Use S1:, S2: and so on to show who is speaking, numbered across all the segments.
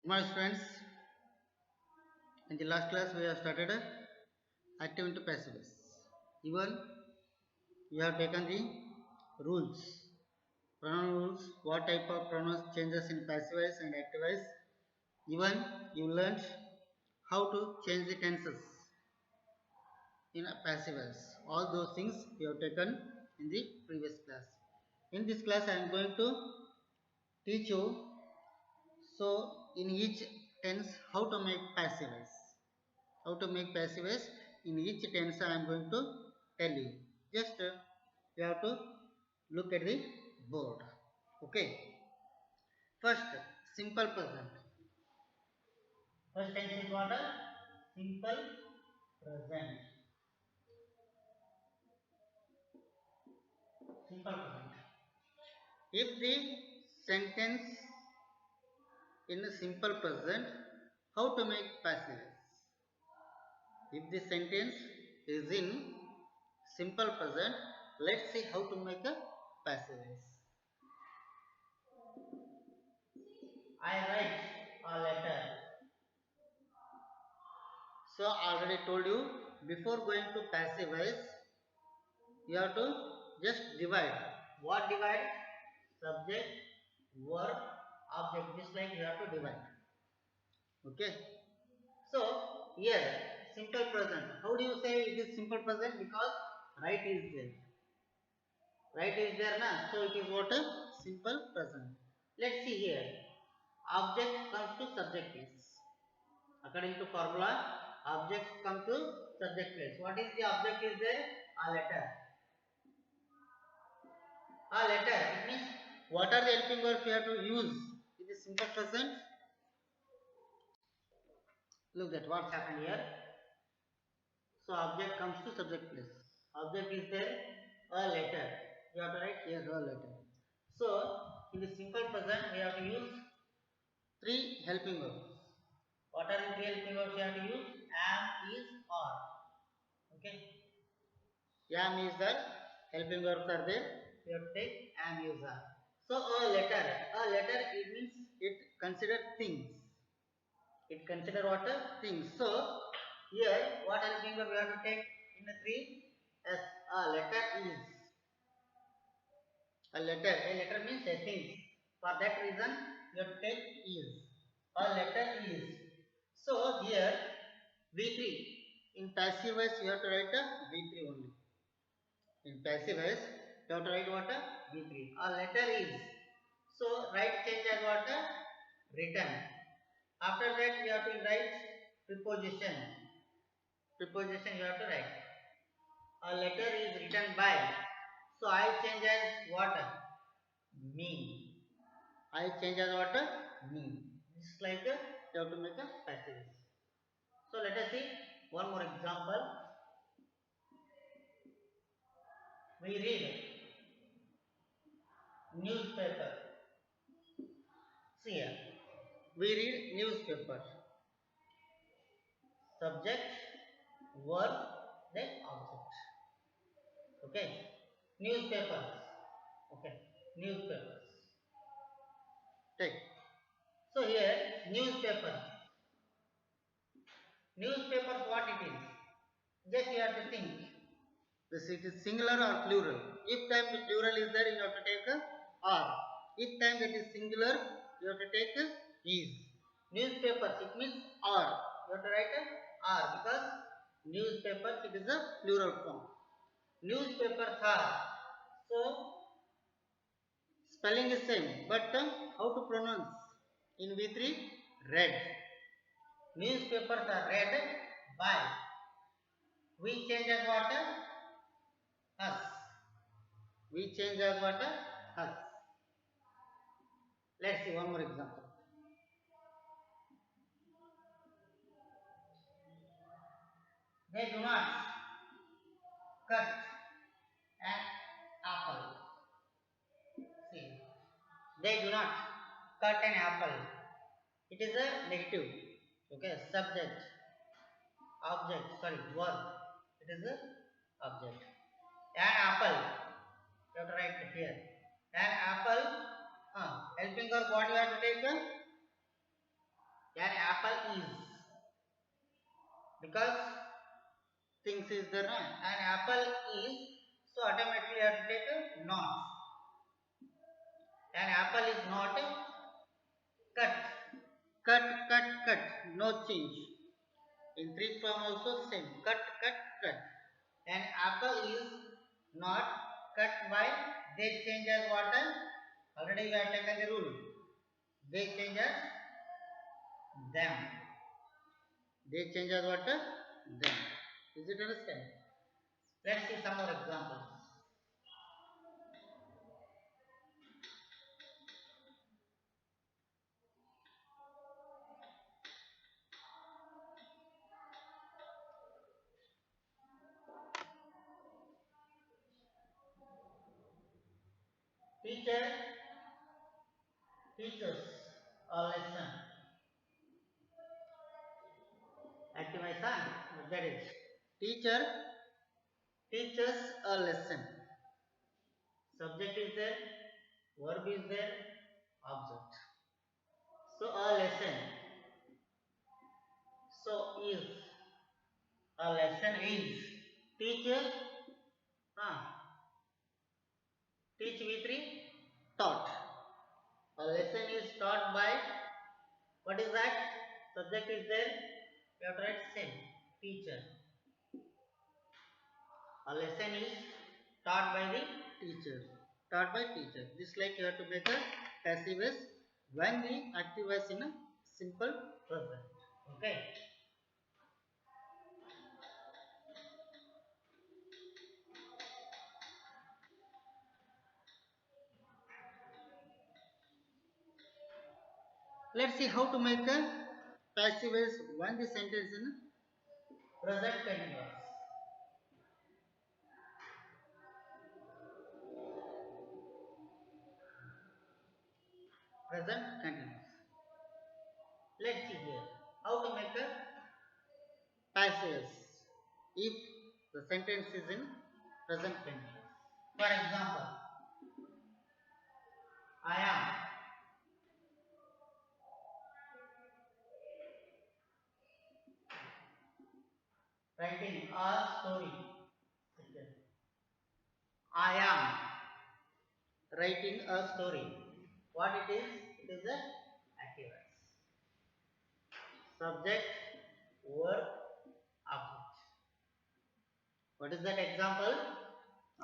S1: My friends, in the last class we have started active into passive voice. Even we have taken the rules, pronoun rules, what type of pronouns changes in passive voice and active voice. Even you learned how to change the tenses in a passive voice. All those things we have taken in the previous class. In this class I am going to teach you so in each tense how to make passive voice. How to make passive voice in each tense I am going to tell you. Just you have to look at the board. Okay. First, simple present. First tense is what? Simple present. Simple present. If the sentence in a simple present, how to make passive voice? If the sentence is in simple present, let's see how to make a passive voice. I write a letter. So I already told you before going to passive voice, you have to just divide. What divide? Subject, verb, object. Just like you have to divide. Okay. So here simple present. How do you say it is simple present? Because right is there. Right is there na. So it is what a simple present. Let's see here. Object comes to subject place. According to formula, objects come to subject place. What is the object is there? A letter. A letter. It means what are the helping verbs you have to use? It is simple present. Look at what's happened here. So object comes to subject place. Object is there. A letter. You have to write here a letter. So in the simple present we have to use three helping verbs. What are the three helping verbs you have to use? Am, is, are. Okay. Am is there, helping verbs are there. You have to take am is are. So a letter it means it consider things. It consider what things. So here what helping verb we have to take in the three as a letter is. A letter means a thing. For that reason you have to take is. A letter is. So here V3 in passive voice you have to write a V3 only. In passive voice, you have to write what? V3. A letter is. So, write change as what? Written. After that, you have to write preposition. Preposition you have to write. A letter is written by. So, I change as what? Me. I change as what? Me. This is like you have to make a passive. So, let us see one more example. We read newspaper. See here. We read newspaper. Subject, verb, then object. Okay. Newspapers. Okay. Newspapers. Take. So here newspaper. Newspapers what it is? Just you have to think. This it is singular or plural. If time the plural is there, you have to take a R. If time that is singular, you have to take a is. Newspapers it means R. You have to write a R because newspapers it is a plural form. Newspapers are. So spelling is same, but how to pronounce? In V3, read. Newspapers are read by. We change as what? Us. We change as what? Us. Let's see one more example. They do not cut an apple. See, they do not cut an apple. It is a negative. Okay, subject, object, sorry, verb. It is a object. An apple. You have to write here. An apple. Helping verb. What you have to take? apple is, because things is there, no? An apple is, so automatically you have to take a not. An apple is not cut. Cut, cut, cut. No change. In three form also same. Cut, cut, cut. An apple is not cut by, they change as what? Already we have taken the rule. They change as them. They change as what? Them. Is it understand? Let's see some more examples. Teacher teaches a lesson. Active my son. That is. Teacher teaches a lesson. Subject is there, verb is there, object. So a lesson. So is, a lesson is. Teacher, teach V3, taught. A lesson is taught by, what is that? Subject is there, you have to write same, teacher. A lesson is taught by the teacher. Taught by teacher. This like you have to make a passive voice when the active voice in a simple present. Okay. Let's see how to make a passive voice when the sentence in present continuous. Present continuous. Let's see here how to make a passive if the sentence is in present continuous. For example, I am writing a story. I am writing a story. What it is? It is a active voice. Subject, verb, object. What is that example?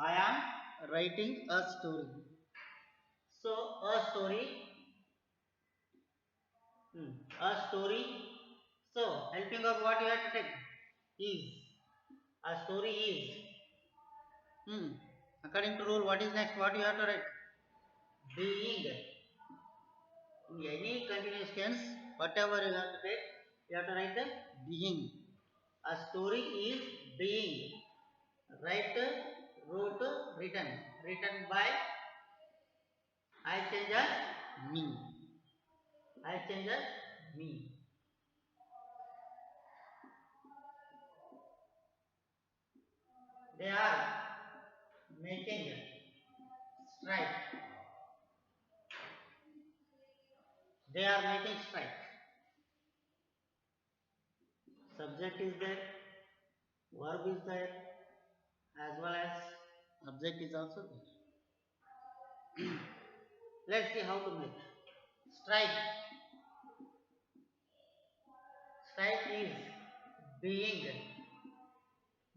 S1: I am writing a story. So a story, a story. So helping of what you have to take is. A story is. According to rule, what is next? What you have to write? Being. In any continuous tense, whatever you have to take, you have to write the being. A story is being. Write, wrote, written. Written by, I change as me. I change as me. They are making strike. They are making strike. Subject is there, verb is there, as well as object is also there. Let's see how to make strike. Strike is being.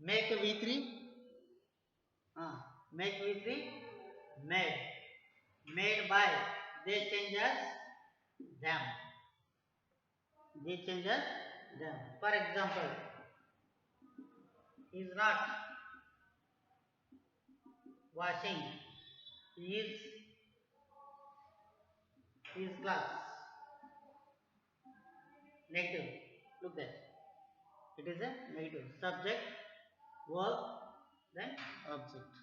S1: Make V3. Make V3 made. Made by. They change as them. They change as them. For example, he is not washing his class. Negative. Look there. It is a negative. Subject, verb, then object.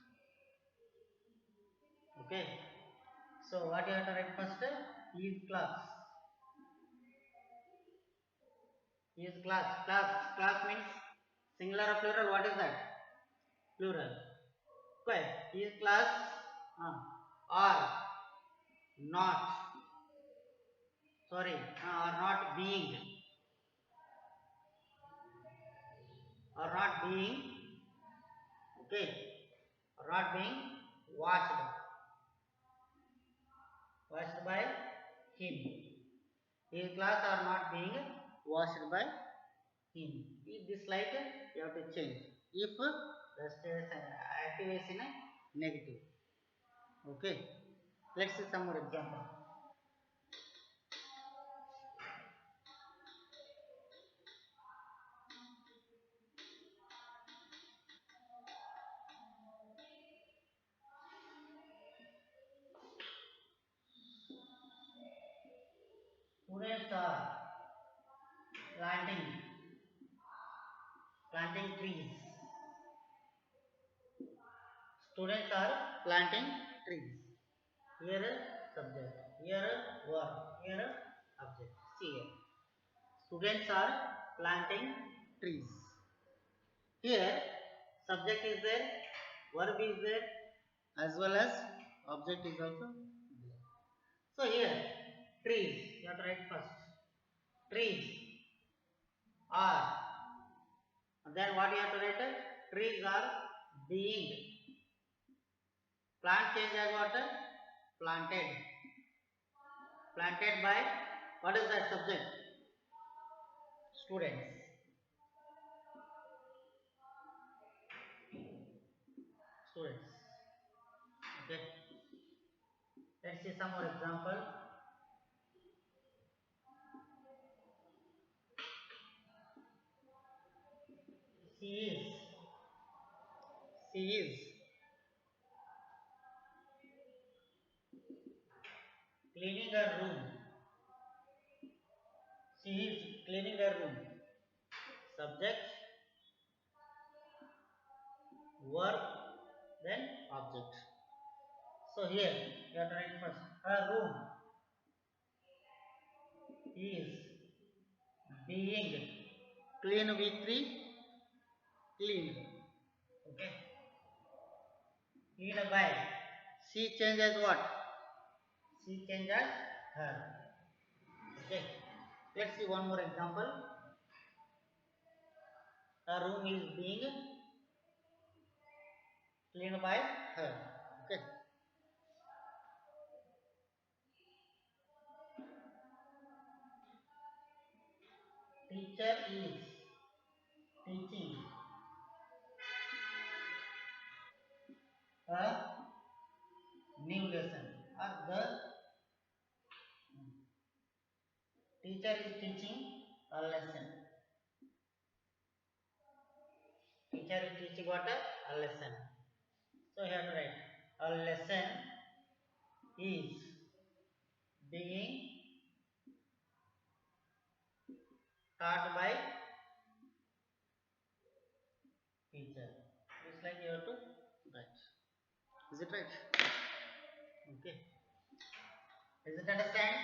S1: Okay. So what you have to write first? His class. His class. Class means singular or plural. What is that? Plural. Okay. His class are not. Sorry, are not being. being, okay, or not being washed by him. His clothes are not being washed by him. If this light, you have to change. If the stress active is in a negative. Okay. Let's see some more example. Students are planting trees. Students are planting trees. Here subject, here verb, here object. See here. Students are planting trees. Here subject is there, verb is there, as well as object is also there. So here trees, you have to write first. Trees are, then what you have to write? Trees are being. Plant change as what? Planted. Planted by, what is that subject? Students. Students. Okay. Let's see some more example. She is cleaning her room. She is cleaning her room. Subject, verb, then object. So here you have to write first. Her room is being cleaned with cleaned. Okay. Cleaned by. She changes what? She changes her. Okay. Let's see one more example. Her room is being cleaned by her. Okay. Teacher is teaching a new lesson. Or the teacher is teaching a lesson. Teacher is teaching what? A lesson. So here to write. A lesson is being taught by teacher. Just like you have to write. Is it right? Okay. Is it understand?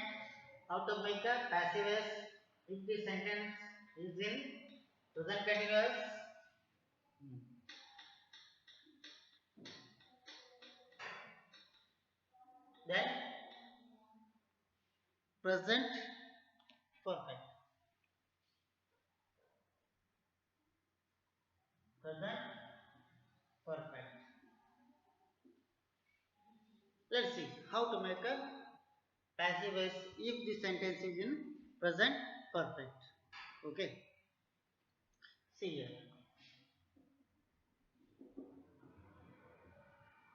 S1: How to make a passive voice if the sentence is in present continuous? Then present perfect. Present perfect. Let's see how to make a passive voice if the sentence is in present perfect. Okay. See here.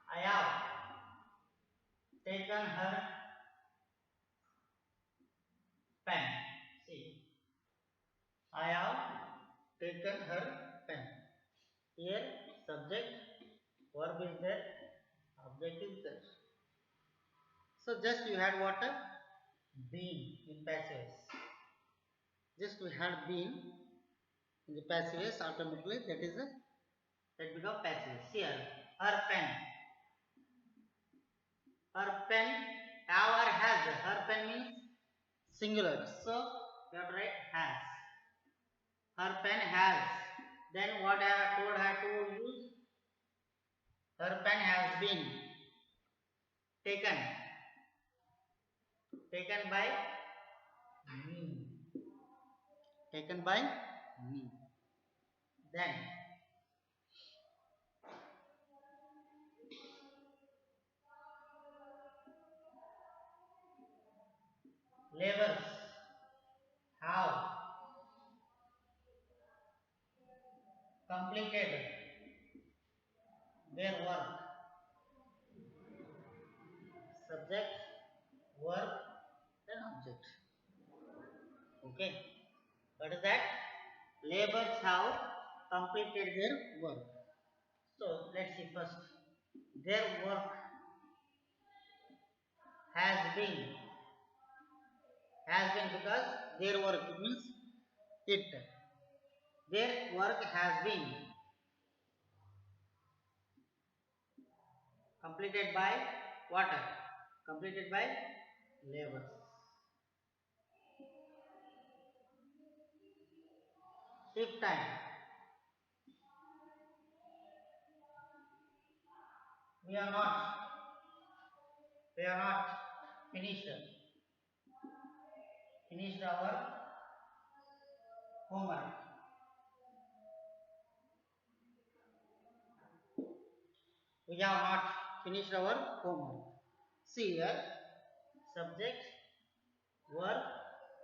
S1: I have taken her pen. See. I have taken her pen. Here subject, verb is there, object is there. So just you had what? Been in passive voice. Just we had been in the passive voice automatically, that is that become passive voice. Here her pen. Her pen have or has. Her pen means singular. So you have to write has. Her pen has. Then what I have told her to use? Her pen has been taken. Taken by me. Taken by me. Then Laborers have completed their work. Subject, verb, then object. Okay. What is that? Laborers have completed their work. So let's see first. Their work has been because their work means it. Their work has been completed by what? Completed by labor. If time we are not we are not finished our homework. We have not finished our homework. See here, subject, verb,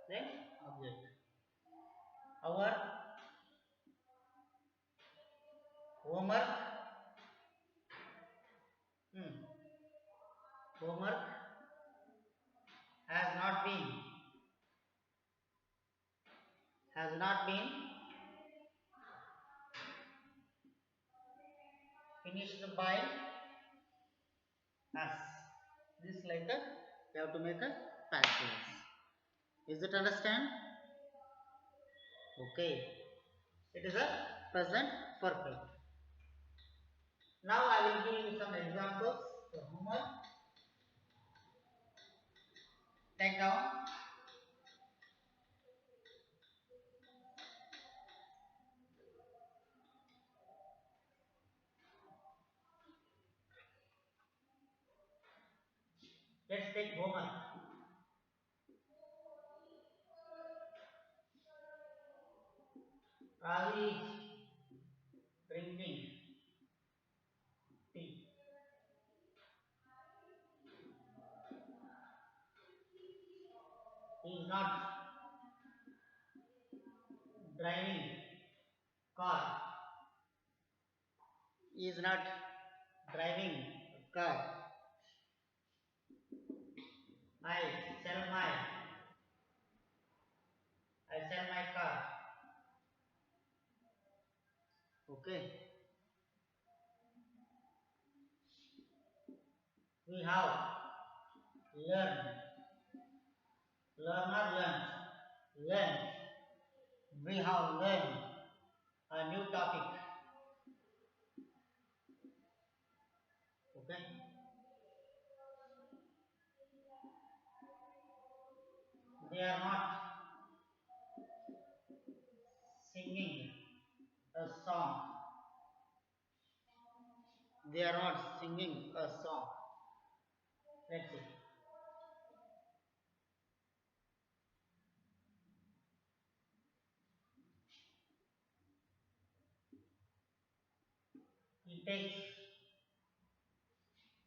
S1: then object. Our homework, homework has not been finished by us. This like a you have to make a past tense. Is it understand? Okay. It is a present perfect. Now I will give you some examples for homework. Take down. Let's take homework. Ravi is drinking tea. He is not driving car. He is not driving a car. I sell my car. Okay. We have learned. Learn or learned. Learn. We have learned a new topic. Okay. They are not singing a song. They are not singing a song. Let's see.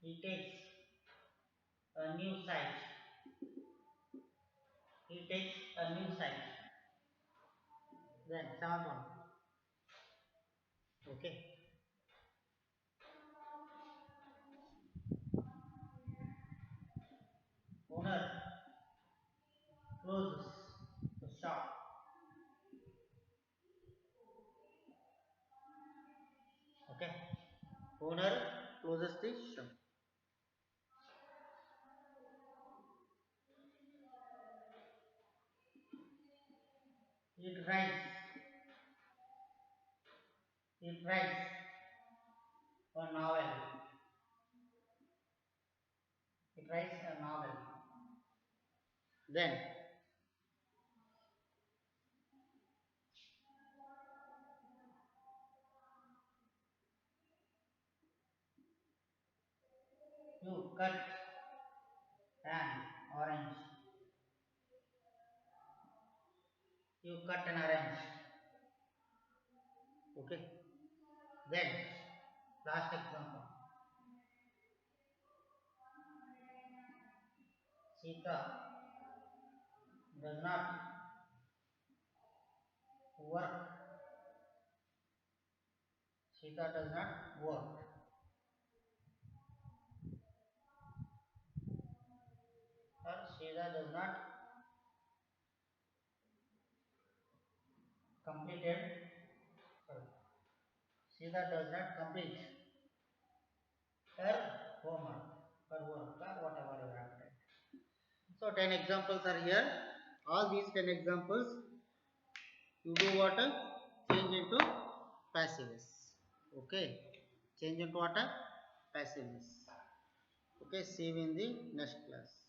S1: He takes a new site. He takes a new site. Then seventh one. Okay. Owner closes the shop. Okay. Owner closes the shop. It writes. It writes a novel. It writes a novel. Then you cut an orange. You cut an orange. Okay. Then last example. Sita does not work. Sita does not work. Or Sita does not completed. Sorry. Sita does not complete her homework, her work, or whatever you have done. So 10 examples are here. All these 10 examples you do what? Change into passives. Okay. Change into what? Passives. Okay. See you in the next class.